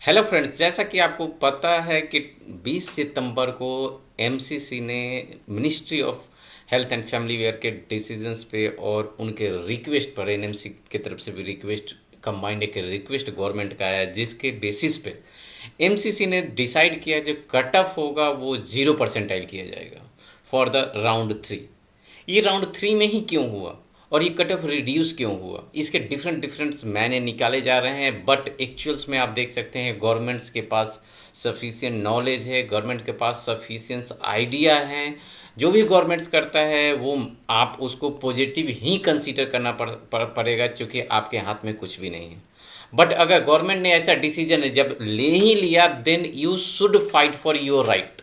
Hello friends, जैसा कि आपको पता है कि 20 सितंबर को एमसीसी ने ministry of health and family वेयर के डिसीजंस पे और उनके रिक्वेस्ट पर एनएमसी की तरफ से भी रिक्वेस्ट कंबाइंड एक रिक्वेस्ट गवर्नमेंट का आया, जिसके बेसिस पे एमसीसी ने डिसाइड किया जो कट ऑफ होगा वो 0% किया जाएगा फॉर द राउंड 3। ये राउंड 3 में ही क्यों हुआ और ये कट ऑफ रिड्यूस क्यों हुआ, इसके डिफरेंट डिफरेंट मैंने निकाले जा रहे हैं। बट एक्चुअल्स में आप देख सकते हैं गवर्नमेंट्स के पास सफिशिएंट नॉलेज है, गवर्नमेंट के पास सफिशिएंट आइडिया है। जो भी गवर्नमेंट्स करता है वो आप उसको पॉजिटिव ही कंसीडर करना पड़ेगा, क्योंकि आपके हाथ में कुछ भी नहीं है। बट अगर गवर्नमेंट ने ऐसा डिसीजन जब ले ही लिया, then you should fight for your right.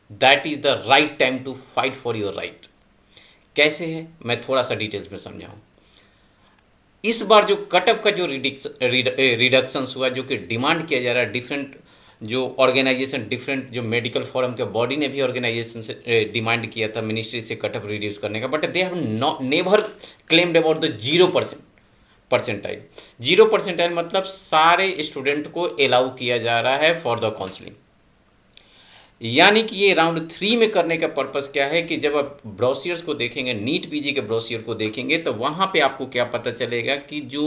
That is the right time to fight for your right. कैसे है मैं थोड़ा सा डिटेल्स में समझाऊँ। इस बार जो कट ऑफ का जो रिडक्शंस हुआ, जो कि डिमांड किया जा रहा है डिफरेंट जो ऑर्गेनाइजेशन, डिफरेंट जो मेडिकल फोरम के बॉडी ने भी ऑर्गेनाइजेशन से डिमांड किया था मिनिस्ट्री से कट ऑफ रिड्यूस करने का, but they have never claimed about the 0% 0% मतलब सारे स्टूडेंट को अलाउ किया जा रहा है फॉर द काउंसलिंग। यानी कि ये राउंड 3 में करने का पर्पस क्या है कि जब आप ब्रोशियर्स को देखेंगे, नीट पीजी के ब्रोशियर को देखेंगे, तो वहाँ पे आपको क्या पता चलेगा कि जो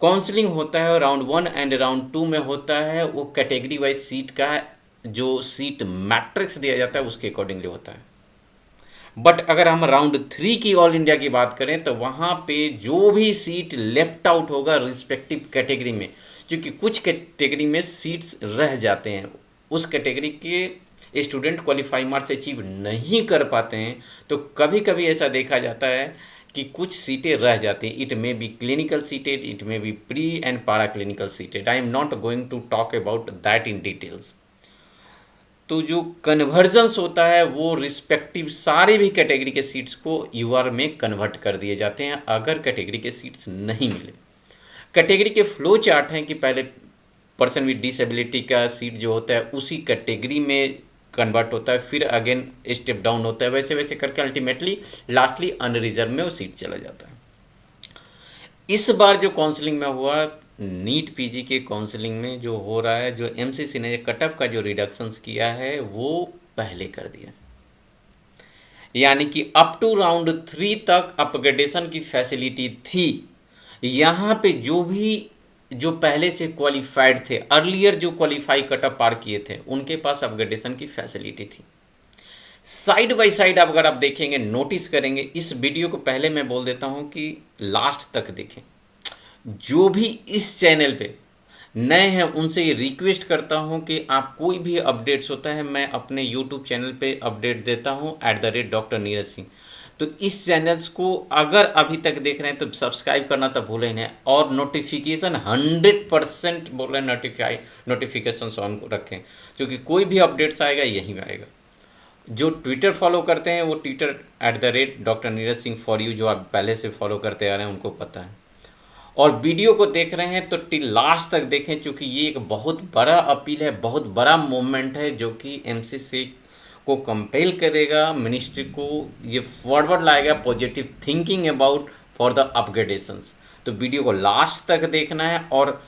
काउंसलिंग होता है राउंड 1 एंड राउंड 2 में होता है, वो कैटेगरी वाइज सीट का जो सीट मैट्रिक्स दिया जाता है उसके अकॉर्डिंगली होता है। बट अगर हम राउंड 3 की ऑल इंडिया की बात करें तो वहाँ पे जो भी सीट लेफ्ट आउट होगा रिस्पेक्टिव कैटेगरी में, क्योंकि कुछ कैटेगरी में सीट्स रह जाते हैं, उस कैटेगरी के स्टूडेंट क्वालिफाई मार्क्स अचीव नहीं कर पाते हैं, तो कभी कभी ऐसा देखा जाता है कि कुछ सीटें रह जाती हैं। It may be clinical seated, it may be pre and para clinical seated. I am not going to talk about that in details. तो जो कन्वर्जन्स होता है वो रिस्पेक्टिव सारे भी कैटेगरी के सीट्स को यूआर में कन्वर्ट कर दिए जाते हैं अगर कैटेगरी के सीट्स नहीं मिले। कैटेगरी के फ्लो चार्ट हैं कि पहले पर्सन विद डिसेबिलिटी का सीट जो होता है उसी कैटेगरी में कन्वर्ट होता है, फिर अगेन स्टेप डाउन होता है, वैसे वैसे करके अल्टीमेटली लास्टली अनरिजर्व में वो सीट चला जाता है। इस बार जो काउंसलिंग में हुआ, नीट पीजी के काउंसलिंग में जो हो रहा है, जो एमसीसी ने कट ऑफ का जो रिडक्शंस किया है वो पहले कर दिया। यानी कि अप टू राउंड 3 तक अपग्रेडेशन की फैसिलिटी थी। यहाँ पे जो पहले से क्वालिफाइड थे, अर्लियर जो क्वालिफाई कट ऑफ पार किए थे, उनके पास अपग्रेडेशन की फैसिलिटी थी। साइड बाय साइड अगर आप देखेंगे, नोटिस करेंगे, इस वीडियो को पहले मैं बोल देता हूँ कि लास्ट तक देखें। जो भी इस चैनल पे नए हैं उनसे ये रिक्वेस्ट करता हूँ कि आप कोई भी अपडेट्स होता है मैं अपने यूट्यूब चैनल पे अपडेट देता हूँ @Dr. नीरज सिंह। तो इस चैनल्स को अगर अभी तक देख रहे हैं तो सब्सक्राइब करना तो भूलें नहीं, और नोटिफिकेशन 100% बोल रहे हैं नोटिफिकेशन ऑन रखें, क्योंकि कोई भी अपडेट्स आएगा यहीं में आएगा। जो ट्विटर फॉलो करते हैं वो Twitter @Dr. Neeraj Singh for you, जो आप पहले से फॉलो करते आ रहे हैं उनको पता है। और वीडियो को देख रहे हैं तो टिल लास्ट तक देखें, क्योंकि ये एक बहुत बड़ा अपील है, बहुत बड़ा मूवमेंट है जो कि एमसीसी को कंपेल करेगा, मिनिस्ट्री को ये फॉरवर्ड लाएगा positive thinking about for the upgradations. तो वीडियो को लास्ट तक देखना है, और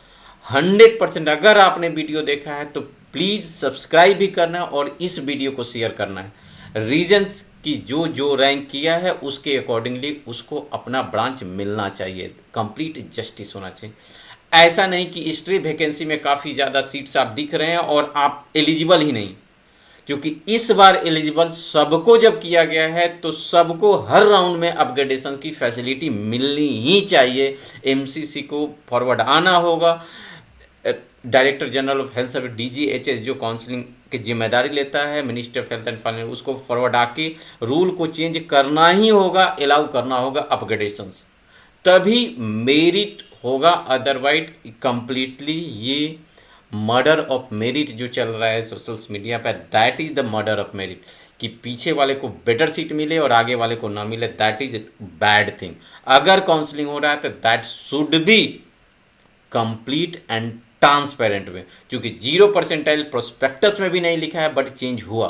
100% अगर आपने वीडियो देखा है तो प्लीज़ सब्सक्राइब भी करना है और इस वीडियो को शेयर करना है। रीजन्स कि जो रैंक किया है उसके अकॉर्डिंगली उसको अपना ब्रांच मिलना चाहिए, कंप्लीट जस्टिस होना चाहिए। ऐसा नहीं कि हिस्ट्री वैकेंसी में काफ़ी ज़्यादा सीट्स आप दिख रहे हैं और आप एलिजिबल ही नहीं, क्योंकि इस बार एलिजिबल सबको जब किया गया है तो सबको हर राउंड में अपग्रेडेशन की फैसिलिटी मिलनी ही चाहिए। एमसीसी को फॉरवर्ड आना होगा। Director general of health service DGHS जो काउंसलिंग की जिम्मेदारी लेता है, minister of health and family, उसको फॉरवर्ड आके रूल को चेंज करना ही होगा, अलाउ करना होगा अपग्रेडेशंस, तभी मेरिट होगा। अदरवाइज कंप्लीटली ये मर्डर ऑफ मेरिट जो चल रहा है सोशल मीडिया पे, that is the murder of merit, कि पीछे वाले को बेटर सीट मिले और आगे वाले को ना मिले, दैट इज़ बैड थिंग। अगर काउंसलिंग हो रहा है तो that should be complete and transparent में, क्योंकि 0% प्रोस्पेक्टस में भी नहीं लिखा है बट चेंज हुआ।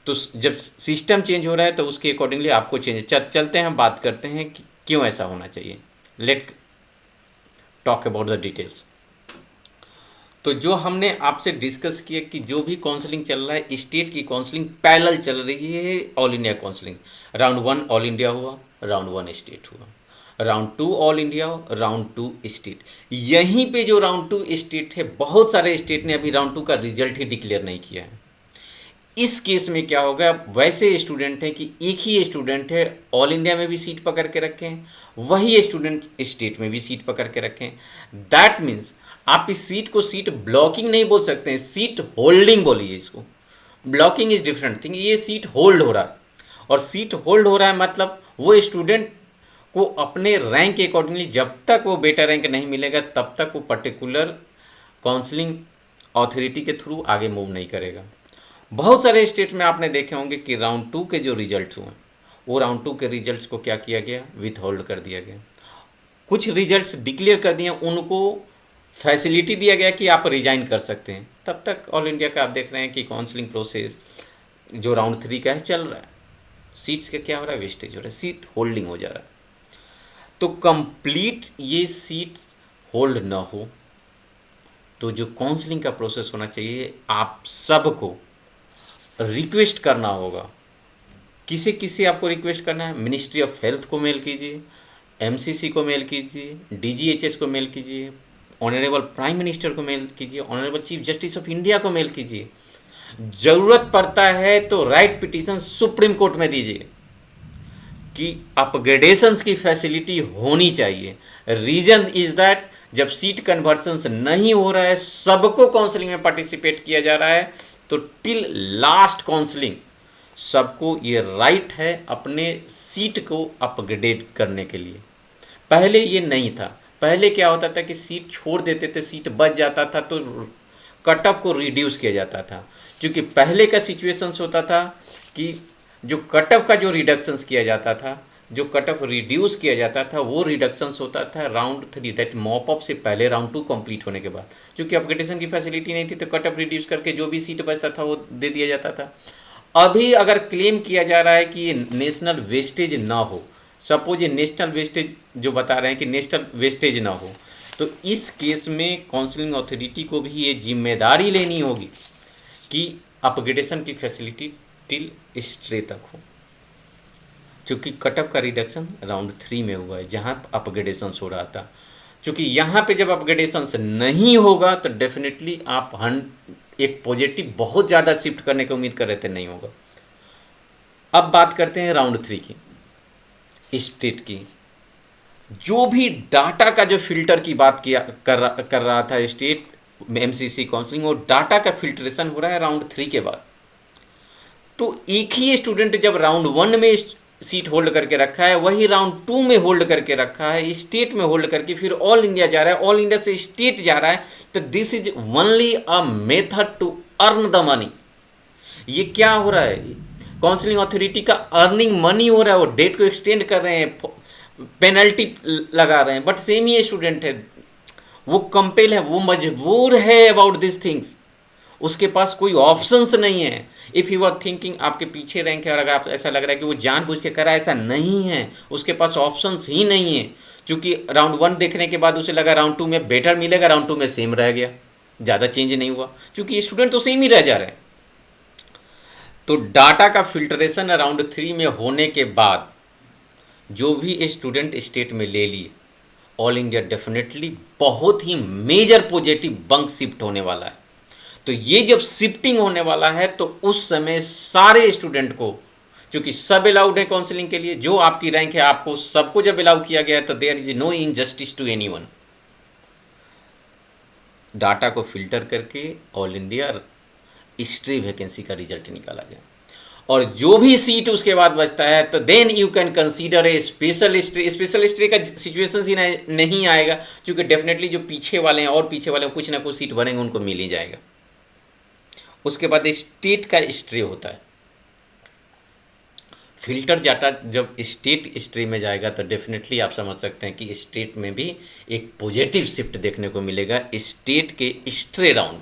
तो जब सिस्टम चेंज हो रहा है तो उसके अकॉर्डिंगली आपको चेंज चलते हैं, बात करते हैं कि क्यों ऐसा होना चाहिए। Let talk about the details. तो जो हमने आपसे डिस्कस किया कि जो भी काउंसलिंग चल रहा है, स्टेट की काउंसलिंग पैरेलल चल रही है all India counselling. Round 1 all India हुआ, राउंड 1 स्टेट हुआ, round 2 all India, round 2 state. यहीं पे जो राउंड 2 स्टेट है, बहुत सारे स्टेट ने अभी राउंड 2 का रिजल्ट ही डिक्लेयर नहीं किया है। इस केस में क्या होगा, वैसे स्टूडेंट हैं कि एक ही स्टूडेंट है ऑल इंडिया में भी सीट पकड़ के रखे हैं, वही स्टूडेंट स्टेट में भी सीट पकड़ के रखे हैं। दैट मीन्स आप इस सीट को सीट ब्लॉकिंग नहीं बोल सकते हैं, सीट होल्डिंग बोलिए इसको। ब्लॉकिंग इज डिफरेंट थिंग, ये सीट होल्ड हो रहा है। और सीट होल्ड हो रहा है मतलब वो स्टूडेंट को अपने रैंक के अकॉर्डिंगली जब तक वो बेटर रैंक नहीं मिलेगा तब तक वो पर्टिकुलर काउंसलिंग अथॉरिटी के थ्रू आगे मूव नहीं करेगा। बहुत सारे स्टेट में आपने देखे होंगे कि राउंड 2 के जो रिजल्ट्स हुए वो राउंड 2 के रिजल्ट्स को क्या किया गया, विथ होल्ड कर दिया गया। कुछ रिजल्ट्स डिक्लेयर कर दिए, उनको फैसिलिटी दिया गया कि आप रिजाइन कर सकते हैं। तब तक ऑल इंडिया का आप देख रहे हैं कि काउंसलिंग प्रोसेस जो राउंड 3 का है चल रहा है। सीट्स का क्या हो रहा है, वेस्टेज हो रहा है, सीट होल्डिंग हो जा रहा है। तो कंप्लीट ये सीट्स होल्ड ना हो तो जो काउंसलिंग का प्रोसेस होना चाहिए, आप सबको रिक्वेस्ट करना होगा। किसे किसे आपको रिक्वेस्ट करना है, मिनिस्ट्री ऑफ हेल्थ को मेल कीजिए, एमसीसी को मेल कीजिए, डीजीएचएस को मेल कीजिए, ऑनरेबल प्राइम मिनिस्टर को मेल कीजिए, honourable chief justice of India को मेल कीजिए। ज़रूरत पड़ता है तो राइट पिटीशन सुप्रीम कोर्ट में दीजिए कि अपग्रेडेशंस की फैसिलिटी होनी चाहिए। रीज़न इज़ दैट जब सीट कन्वर्जन्स नहीं हो रहा है, सबको काउंसलिंग में पार्टिसिपेट किया जा रहा है, तो टिल लास्ट काउंसलिंग सबको ये राइट है अपने सीट को अपग्रेड करने के लिए। पहले ये नहीं था। पहले क्या होता था कि सीट छोड़ देते थे, सीट बच जाता था तो कट ऑफ को रिड्यूस किया जाता था। क्योंकि पहले का सिचुएशंस होता था कि जो कट ऑफ का जो रिडक्शंस किया जाता था, जो कट ऑफ रिड्यूस किया जाता था, वो रिडक्शंस होता था राउंड 3, दैट मॉप अप से पहले, राउंड 2 कंप्लीट होने के बाद। क्योंकि अपग्रेडेशन की फैसिलिटी नहीं थी तो कट ऑफ रिड्यूस करके जो भी सीट बचता था वो दे दिया जाता था। अभी अगर क्लेम किया जा रहा है कि ये नेशनल वेस्टेज ना हो, सपोज ये नेशनल वेस्टेज जो बता रहे हैं कि नेशनल वेस्टेज ना हो, तो इस केस में काउंसलिंग अथॉरिटी को भी ये जिम्मेदारी लेनी होगी कि अपग्रेडेशन की फैसिलिटी टिल स्ट्रे तक हो। चूँकि कट ऑफ का रिडक्शन राउंड 3 में हुआ है जहाँ अपग्रेडेशन हो रहा था। चूँकि यहाँ पे जब अपग्रेडेशन नहीं होगा तो डेफिनेटली आप एक पॉजिटिव बहुत ज़्यादा शिफ्ट करने की उम्मीद कर रहे थे, नहीं होगा। अब बात करते हैं राउंड 3 की, स्टेट की। जो भी डाटा का जो फिल्टर की बात कर रहा था स्टेट एमसीसी काउंसलिंग, वो डाटा का फिल्ट्रेशन हो रहा है राउंड 3 के बाद। तो एक ही स्टूडेंट जब राउंड 1 में सीट होल्ड करके रखा है, वही राउंड 2 में होल्ड करके रखा है, स्टेट में होल्ड करके फिर ऑल इंडिया जा रहा है, ऑल इंडिया से स्टेट जा रहा है, तो this is only a method to earn the money. ये क्या हो रहा है, काउंसलिंग अथॉरिटी का अर्निंग मनी हो रहा है। वो डेट को एक्सटेंड कर रहे हैं, पेनल्टी लगा रहे हैं, बट सेम ही स्टूडेंट है, वो कंपेल है, वो मजबूर है अबाउट दिस थिंग्स। उसके पास कोई ऑप्शंस नहीं है। इफ़ यू आर थिंकिंग आपके पीछे रैंक है और अगर आप ऐसा लग रहा है कि वो जानबूझ के कर रहा है, ऐसा नहीं है। उसके पास ऑप्शंस ही नहीं है। क्योंकि राउंड 1 देखने के बाद उसे लगा राउंड 2 में बेटर मिलेगा, राउंड 2 में सेम रह गया, ज़्यादा चेंज नहीं हुआ, क्योंकि स्टूडेंट तो सेम ही रह जा रहे हैं। तो डाटा का फिल्ट्रेशन राउंड 3 में होने के बाद जो भी स्टूडेंट स्टेट में ले लिए, ऑल इंडिया डेफिनेटली बहुत ही मेजर पॉजिटिव बंक शिफ्ट होने वाला है। तो ये जब शिफ्टिंग होने वाला है तो उस समय सारे स्टूडेंट को, क्योंकि सब अलाउड है काउंसलिंग के लिए, जो आपकी रैंक है आपको सबको जब अलाउ किया गया है तो there is no injustice to anyone. Data को फिल्टर करके ऑल इंडिया स्ट्रे वैकेंसी का रिजल्ट निकाला जाए, और जो भी सीट उसके बाद बचता है तो then you can consider a special stray. Special stray का सिचुएशन ही नहीं आएगा, क्योंकि डेफिनेटली जो पीछे वाले हैं और पीछे वाले कुछ ना कुछ सीट बनेंगे, उनको मिल ही जाएगा। उसके बाद स्टेट का स्ट्रे होता है। फिल्टर डाटा जब स्टेट स्ट्रे में जाएगा तो डेफिनेटली आप समझ सकते हैं कि स्टेट में भी एक पॉजिटिव शिफ्ट देखने को मिलेगा स्टेट के स्ट्रे राउंड।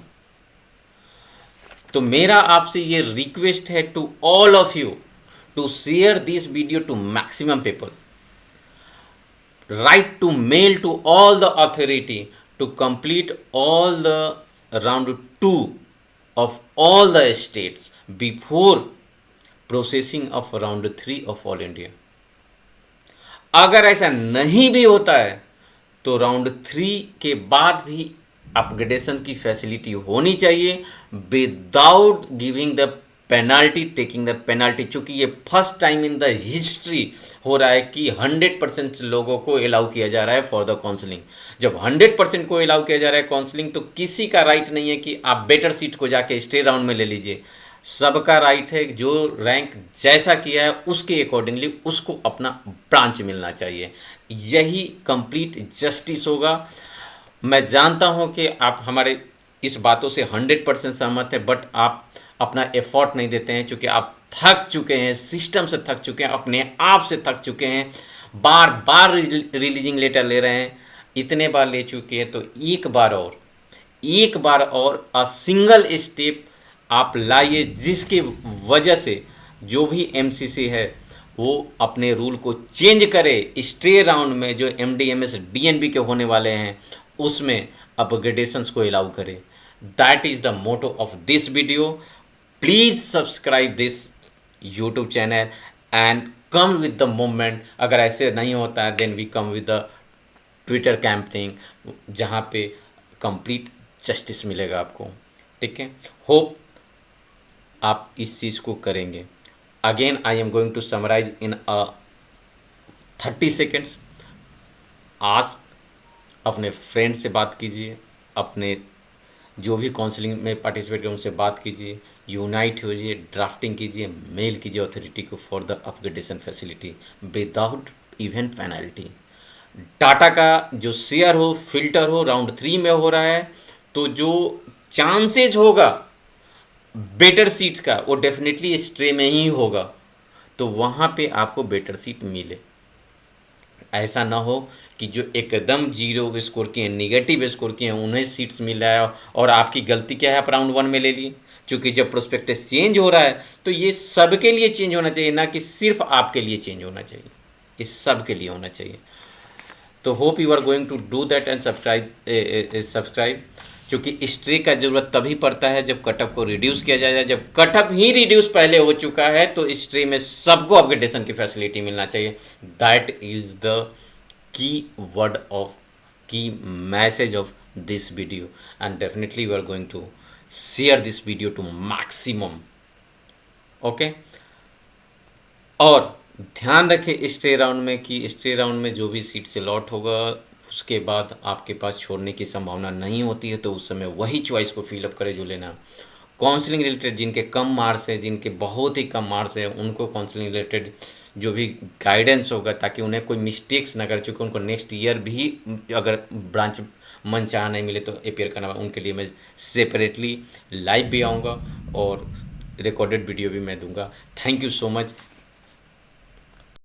तो मेरा आपसे ये रिक्वेस्ट है to all of you to share this video to maximum people, right to mail to all the authority to complete all the round 2 of all the states before processing of round 3 of all India. अगर ऐसा नहीं भी होता है तो round 3 के बाद भी अपग्रेडेशन की फैसिलिटी होनी चाहिए without giving the penalty, taking the penalty. चूंकि ये first time in the history हो रहा है कि 100% लोगों को अलाउ किया जा रहा है फॉर द काउंसलिंग। जब 100% को अलाउ किया जा रहा है काउंसलिंग, तो किसी का राइट नहीं है कि आप बेटर सीट को जाके स्टे राउंड में ले लीजिए। सबका राइट है, जो रैंक जैसा किया है उसके अकॉर्डिंगली उसको अपना ब्रांच मिलना चाहिए। यही कंप्लीट जस्टिस होगा। मैं जानता हूं कि आप हमारे इस बातों से 100% सहमत हैं, बट आप अपना एफर्ट नहीं देते हैं, क्योंकि आप थक चुके हैं, सिस्टम से थक चुके हैं, अपने आप से थक चुके हैं, बार बार रिलीजिंग लेटर ले रहे हैं। इतने बार ले चुके हैं तो एक बार और अ सिंगल स्टेप आप लाइए, जिसके वजह से जो भी एमसीसी है वो अपने रूल को चेंज करे। स्टे राउंड में जो एमडीएमएस डीएनबी के होने वाले हैं उसमें अपग्रेडेशंस को अलाउ करे। That is the motto of this video. Please subscribe this YouTube channel and come with the movement. अगर ऐसे नहीं होता है then we come with the Twitter campaigning, जहाँ पे कंप्लीट जस्टिस मिलेगा आपको। ठीक है, होप आप इस चीज़ को करेंगे। Again I am going to summarise in 30 seconds. आज अपने फ्रेंड से बात कीजिए, अपने जो भी काउंसलिंग में पार्टिसिपेट करें उनसे बात कीजिए, यूनाइट होइए, ड्राफ्टिंग कीजिए, मेल कीजिए अथॉरिटी को for the upgradation facility without even penalty. Data का जो शेयर हो, फिल्टर हो, राउंड 3 में हो रहा है, तो जो चांसेज होगा बेटर सीट्स का वो डेफिनेटली स्ट्रे में ही होगा, तो वहाँ पे आपको बेटर सीट मिले। ऐसा ना हो कि जो एकदम जीरो स्कोर किए हैं, निगेटिव स्कोर किए हैं, उन्हें सीट्स मिल रहा है और आपकी गलती क्या है, आप राउंड 1 में ले लिए। क्योंकि जब प्रोस्पेक्टस चेंज हो रहा है तो ये सबके लिए चेंज होना चाहिए, ना कि सिर्फ आपके लिए चेंज होना चाहिए, ये सब के लिए होना चाहिए। तो hope you are going to do that and subscribe. क्योंकि स्ट्रे का ज़रूरत तभी पड़ता है जब कटअप को रिड्यूस किया जाए। जब कटअप ही रिड्यूस पहले हो चुका है तो स्ट्रे में सबको अपग्रेडेशन की फैसिलिटी मिलना चाहिए। That is the key word of key message of this video and definitely we are going to share this video to maximum. Okay, और ध्यान रखें स्टे राउंड में कि स्टे राउंड में जो भी सीट से लॉट होगा उसके बाद आपके पास छोड़ने की संभावना नहीं होती है, तो उस समय वही चॉइस को फिलअप करें जो लेना। काउंसलिंग रिलेटेड जिनके कम मार्क्स है, जिनके बहुत ही कम मार्क्स है, उनको काउंसलिंग रिलेटेड जो भी गाइडेंस होगा ताकि उन्हें कोई मिस्टेक्स ना कर, चुके उनको नेक्स्ट ईयर भी अगर ब्रांच मन चाह नहीं मिले तो अपेयर करना, उनके लिए मैं सेपरेटली लाइव भी आऊँगा और रिकॉर्डेड वीडियो भी मैं दूंगा। Thank you so much.